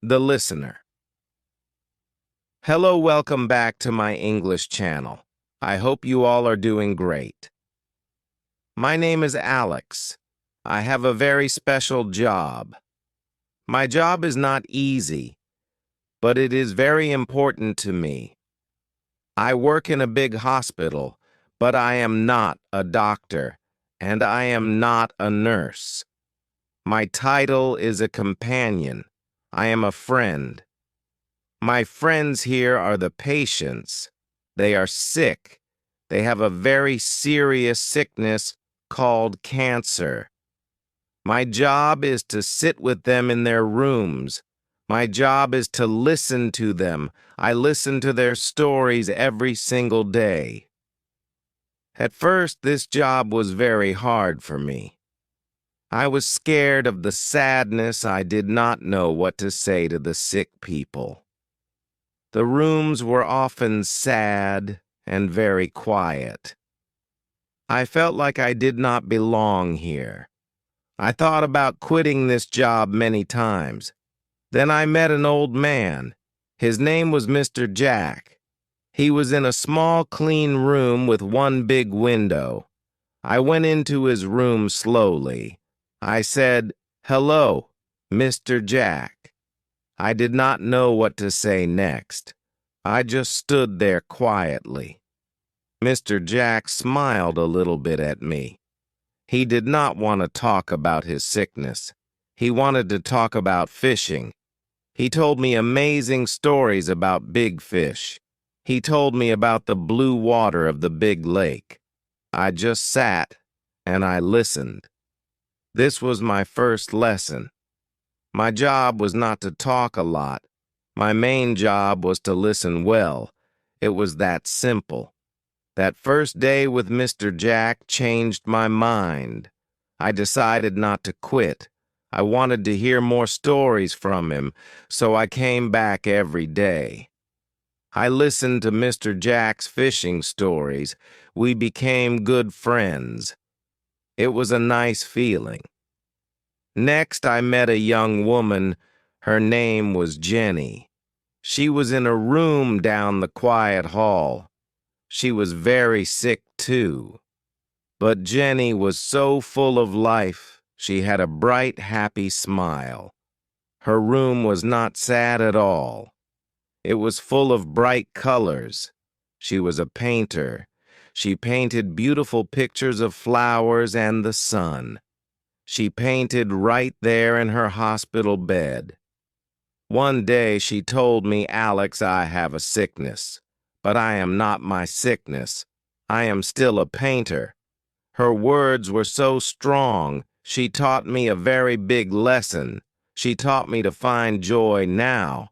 The Listener. Hello, welcome back to my English channel. I hope you all are doing great. My name is Alex. I have a very special job. My job is not easy, but it is very important to me. I work in a big hospital, but I am not a doctor, and I am not a nurse. My title is a companion. I am a friend. My friends here are the patients. They are sick. They have a very serious sickness called cancer. My job is to sit with them in their rooms. My job is to listen to them. I listen to their stories every single day. At first, this job was very hard for me. I was scared of the sadness. I did not know what to say to the sick people. The rooms were often sad and very quiet. I felt like I did not belong here. I thought about quitting this job many times. Then I met an old man. His name was Mr. Jack. He was in a small, clean room with one big window. I went into his room slowly. I said, "Hello, Mr. Jack." I did not know what to say next. I just stood there quietly. Mr. Jack smiled a little bit at me. He did not want to talk about his sickness. He wanted to talk about fishing. He told me amazing stories about big fish. He told me about the blue water of the big lake. I just sat and I listened. This was my first lesson. My job was not to talk a lot. My main job was to listen well. It was that simple. That first day with Mr. Jack changed my mind. I decided not to quit. I wanted to hear more stories from him, so I came back every day. I listened to Mr. Jack's fishing stories. We became good friends. It was a nice feeling. Next, I met a young woman. Her name was Jenny. She was in a room down the quiet hall. She was very sick, too. But Jenny was so full of life. She had a bright, happy smile. Her room was not sad at all. It was full of bright colors. She was a painter. She painted beautiful pictures of flowers and the sun. She painted right there in her hospital bed. One day she told me, "Alex, I have a sickness, but I am not my sickness. I am still a painter." Her words were so strong. She taught me a very big lesson. She taught me to find joy now,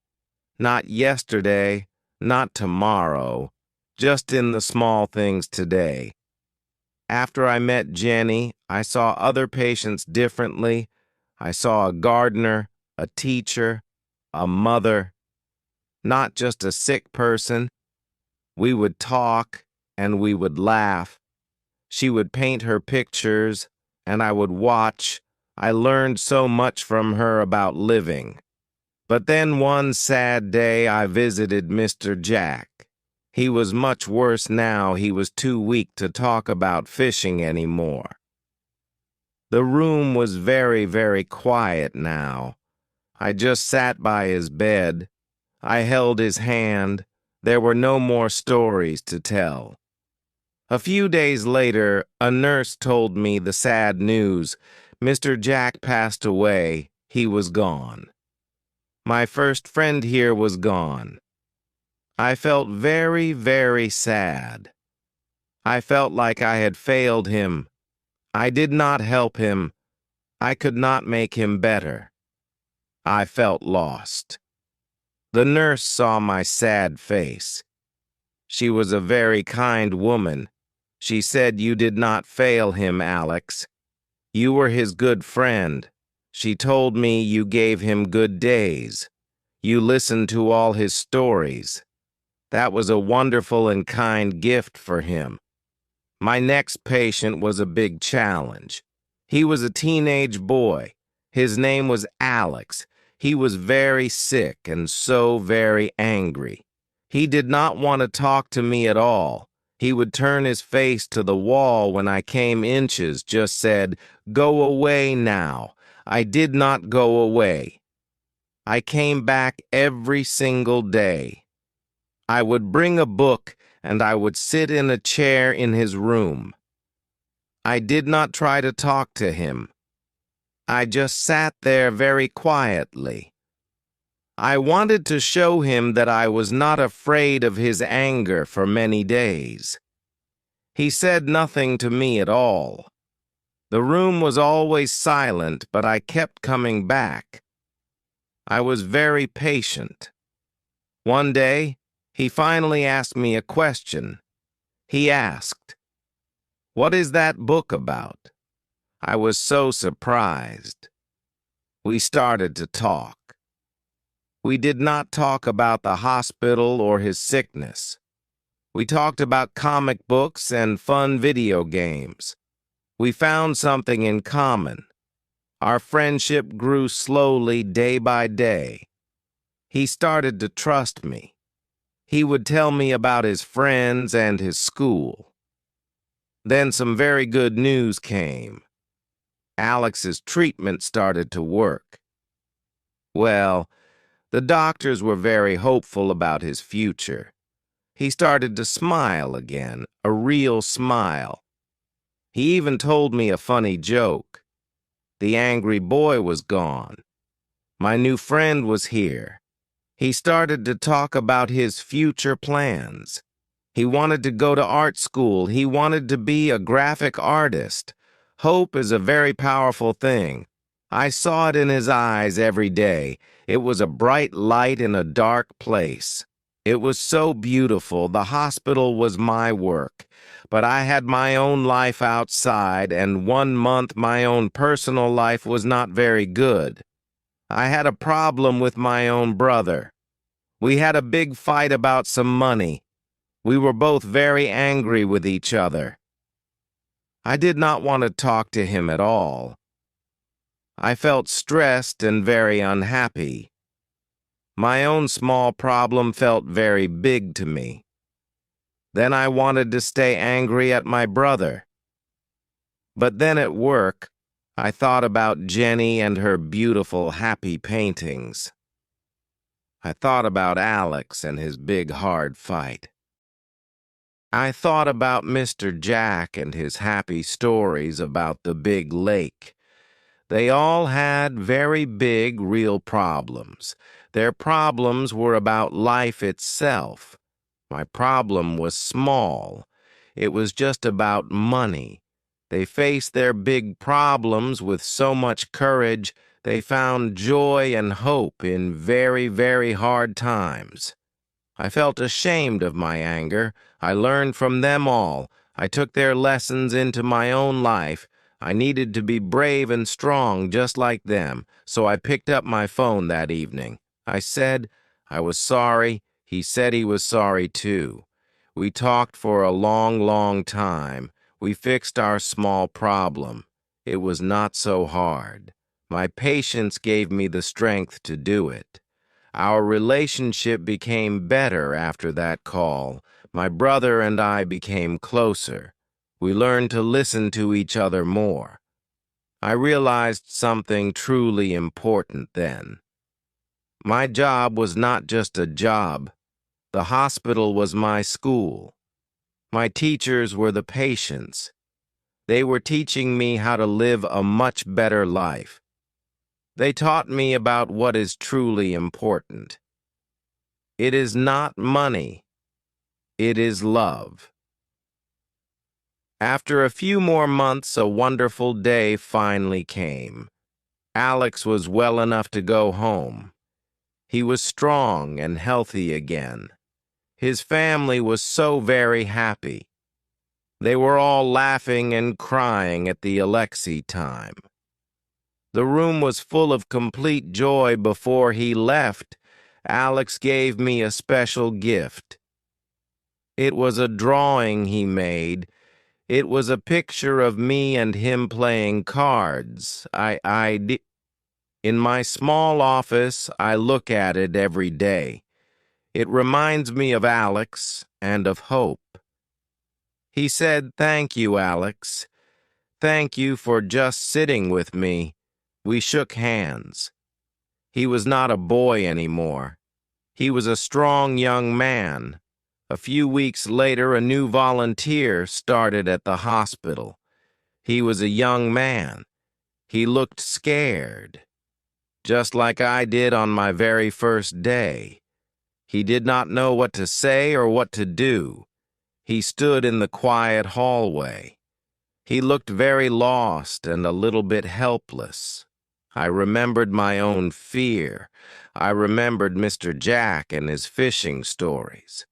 not yesterday, not tomorrow, just in the small things today. After I met Jenny, I saw other patients differently. I saw a gardener, a teacher, a mother, not just a sick person. We would talk and we would laugh. She would paint her pictures and I would watch. I learned so much from her about living. But then one sad day I visited Mr. Jack. He was much worse now. He was too weak to talk about fishing anymore. The room was very, very quiet now. I just sat by his bed. I held his hand. There were no more stories to tell. A few days later, a nurse told me the sad news. Mr. Jack passed away. He was gone. My first friend here was gone. I felt very, very sad. I felt like I had failed him. I did not help him. I could not make him better. I felt lost. The nurse saw my sad face. She was a very kind woman. She said, "You did not fail him, Alex. You were his good friend." She told me you gave him good days. You listened to all his stories. That was a wonderful and kind gift for him. My next patient was a big challenge. He was a teenage boy. His name was Alex. He was very sick and so very angry. He did not want to talk to me at all. He would turn his face to the wall when I came inches, just said, "Go away now." I did not go away. I came back every single day. I would bring a book and I would sit in a chair in his room. I did not try to talk to him. I just sat there very quietly. I wanted to show him that I was not afraid of his anger for many days. He said nothing to me at all. The room was always silent, but I kept coming back. I was very patient. One day, he finally asked me a question. He asked, "What is that book about?" I was so surprised. We started to talk. We did not talk about the hospital or his sickness. We talked about comic books and fun video games. We found something in common. Our friendship grew slowly day by day. He started to trust me. He would tell me about his friends and his school. Then some very good news came. Alex's treatment started to work. Well, the doctors were very hopeful about his future. He started to smile again, a real smile. He even told me a funny joke. The angry boy was gone. My new friend was here. He started to talk about his future plans. He wanted to go to art school. He wanted to be a graphic artist. Hope is a very powerful thing. I saw it in his eyes every day. It was a bright light in a dark place. It was so beautiful. The hospital was my work. But I had my own life outside, and 1 month my own personal life was not very good. I had a problem with my own brother. We had a big fight about some money. We were both very angry with each other. I did not want to talk to him at all. I felt stressed and very unhappy. My own small problem felt very big to me. Then I wanted to stay angry at my brother. But then at work, I thought about Jenny and her beautiful, happy paintings. I thought about Alex and his big, hard fight. I thought about Mr. Jack and his happy stories about the big lake. They all had very big, real problems. Their problems were about life itself. My problem was small. It was just about money. They faced their big problems with so much courage. They found joy and hope in very, very hard times. I felt ashamed of my anger. I learned from them all. I took their lessons into my own life. I needed to be brave and strong just like them, so I picked up my phone that evening. I said I was sorry. He said he was sorry too. We talked for a long, long time. We fixed our small problem. It was not so hard. My patience gave me the strength to do it. Our relationship became better after that call. My brother and I became closer. We learned to listen to each other more. I realized something truly important then. My job was not just a job. The hospital was my school. My teachers were the patients. They were teaching me how to live a much better life. They taught me about what is truly important. It is not money. It is love. After a few more months, a wonderful day finally came. Alex was well enough to go home. He was strong and healthy again. His family was so very happy. They were all laughing and crying at the Alexei time. The room was full of complete joy. Before he left, Alex gave me a special gift. It was a drawing he made. It was a picture of me and him playing cards. In my small office, I look at it every day. It reminds me of Alex and of hope. He said, "Thank you, Alex. Thank you for just sitting with me." We shook hands. He was not a boy anymore. He was a strong young man. A few weeks later, a new volunteer started at the hospital. He was a young man. He looked scared, just like I did on my very first day. He did not know what to say or what to do. He stood in the quiet hallway. He looked very lost and a little bit helpless. I remembered my own fear. I remembered Mr. Jack and his fishing stories.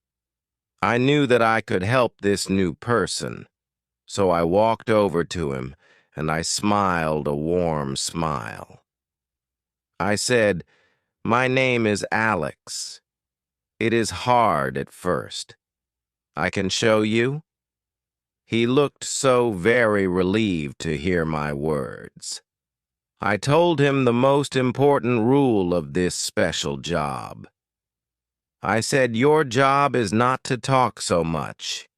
I knew that I could help this new person, so I walked over to him and I smiled a warm smile. I said, "My name is Alex. It is hard at first. I can show you?" He looked so very relieved to hear my words. I told him the most important rule of this special job. I said, "Your job is not to talk so much.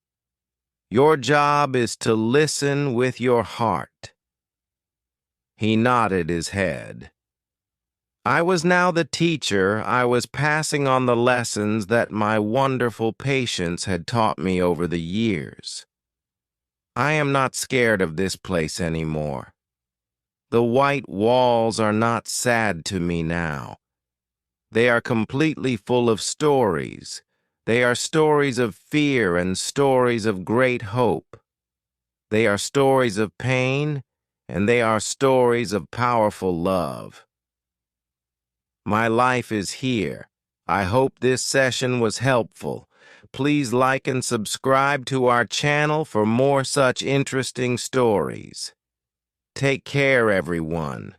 Your job is to listen with your heart." He nodded his head. I was now the teacher. I was passing on the lessons that my wonderful patients had taught me over the years. I am not scared of this place anymore. The white walls are not sad to me now. They are completely full of stories. They are stories of fear and stories of great hope. They are stories of pain, and they are stories of powerful love. My life is here. I hope this session was helpful. Please like and subscribe to our channel for more such interesting stories. Take care, everyone.